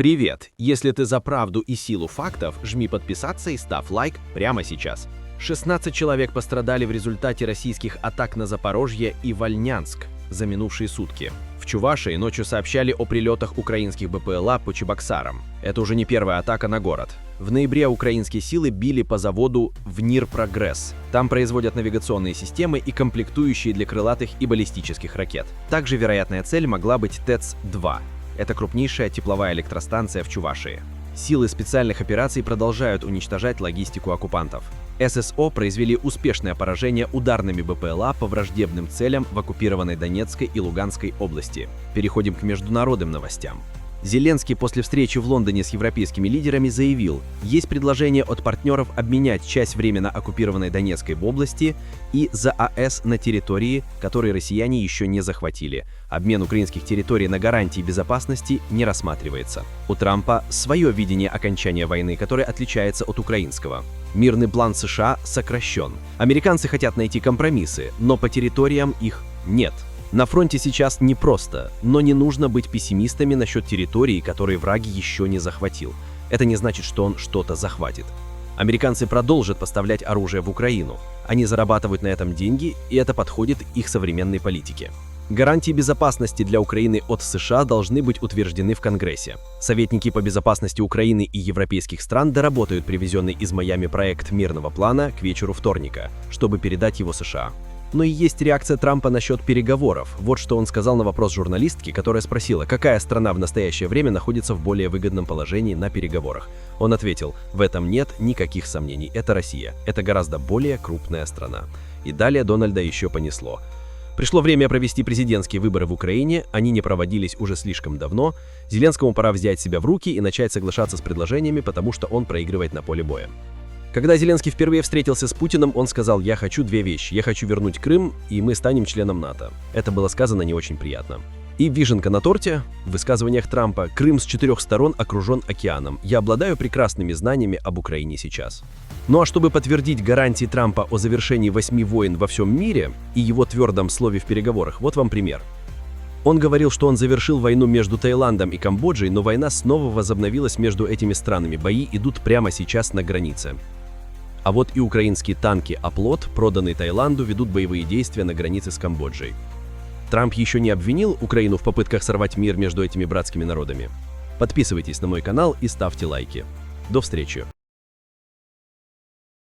Привет! Если ты за правду и силу фактов, жми подписаться и ставь лайк прямо сейчас. 16 человек пострадали в результате российских атак на Запорожье и Вольнянск за минувшие сутки. В Чувашии ночью сообщали о прилетах украинских БПЛА по Чебоксарам. Это уже не первая атака на город. В ноябре украинские силы били по заводу «Внир Прогресс». Там производят навигационные системы и комплектующие для крылатых и баллистических ракет. Также вероятная цель могла быть ТЭЦ-2. Это крупнейшая тепловая электростанция в Чувашии. Силы специальных операций продолжают уничтожать логистику оккупантов. ССО произвели успешное поражение ударными БПЛА по враждебным целям в оккупированной Донецкой и Луганской области. Переходим к международным новостям. Зеленский после встречи в Лондоне с европейскими лидерами заявил, есть предложение от партнеров обменять часть временно оккупированной Донецкой области и ЗАЭС на территории, которые россияне еще не захватили. Обмен украинских территорий на гарантии безопасности не рассматривается. У Трампа свое видение окончания войны, которое отличается от украинского. Мирный план США сокращен. Американцы хотят найти компромиссы, но по территориям их нет. На фронте сейчас непросто, но не нужно быть пессимистами насчет территорий, которые враг еще не захватил. Это не значит, что он что-то захватит. Американцы продолжат поставлять оружие в Украину. Они зарабатывают на этом деньги, и это подходит их современной политике. Гарантии безопасности для Украины от США должны быть утверждены в Конгрессе. Советники по безопасности Украины и европейских стран доработают привезенный из Майами проект мирного плана к вечеру вторника, чтобы передать его США. Но и есть реакция Трампа насчет переговоров. Вот что он сказал на вопрос журналистки, которая спросила, какая страна в настоящее время находится в более выгодном положении на переговорах. Он ответил, в этом нет никаких сомнений, это Россия. Это гораздо более крупная страна. И далее Дональда еще понесло. Пришло время провести президентские выборы в Украине, они не проводились уже слишком давно. Зеленскому пора взять себя в руки и начать соглашаться с предложениями, потому что он проигрывает на поле боя. Когда Зеленский впервые встретился с Путиным, он сказал, я хочу две вещи. Я хочу вернуть Крым, и мы станем членом НАТО. Это было сказано не очень приятно. И вишенка на торте, в высказываниях Трампа, Крым с 4 сторон окружен океаном. Я обладаю прекрасными знаниями об Украине сейчас. Ну а чтобы подтвердить гарантии Трампа о завершении 8 войн во всем мире и его твердом слове в переговорах, вот вам пример. Он говорил, что он завершил войну между Таиландом и Камбоджей, но война снова возобновилась между этими странами. Бои идут прямо сейчас на границе. А вот и украинские танки «Оплот», проданные Таиланду, ведут боевые действия на границе с Камбоджей. Трамп еще не обвинил Украину в попытках сорвать мир между этими братскими народами. Подписывайтесь на мой канал и ставьте лайки. До встречи!